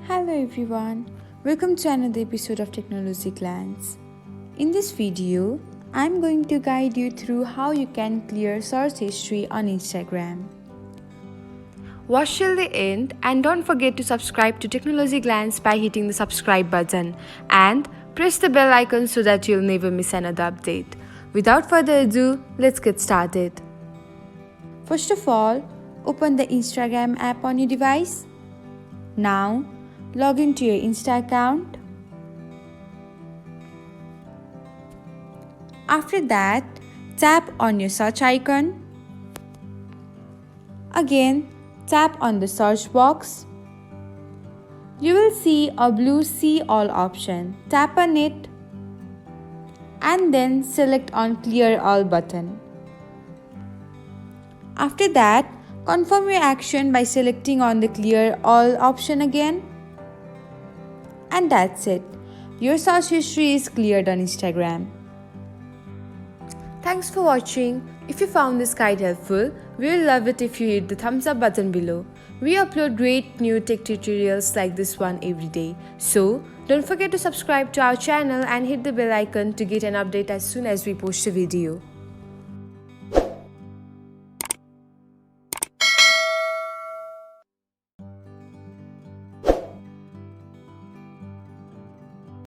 Hello everyone, welcome to another episode of Technologyglance. In this video, I'm going to guide you through how you can clear search history on Instagram. Watch till the end and don't forget to subscribe to Technologyglance by hitting the subscribe button and press the bell icon so that you'll never miss another update. Without further ado, let's get started. First of all, open the Instagram app on your device. Now, log into your Insta account. After that, tap on your search icon. Again, tap on the search box. You will see a blue See All option. Tap on it and then select on Clear All button. After that, confirm your action by selecting on the Clear All option again. And that's it. Your search history is cleared on Instagram. Thanks for watching. If you found this guide helpful, we will love it if you hit the thumbs up button below. We upload great new tech tutorials like this one every day. So, don't forget to subscribe to our channel and hit the bell icon to get an update as soon as we post a video.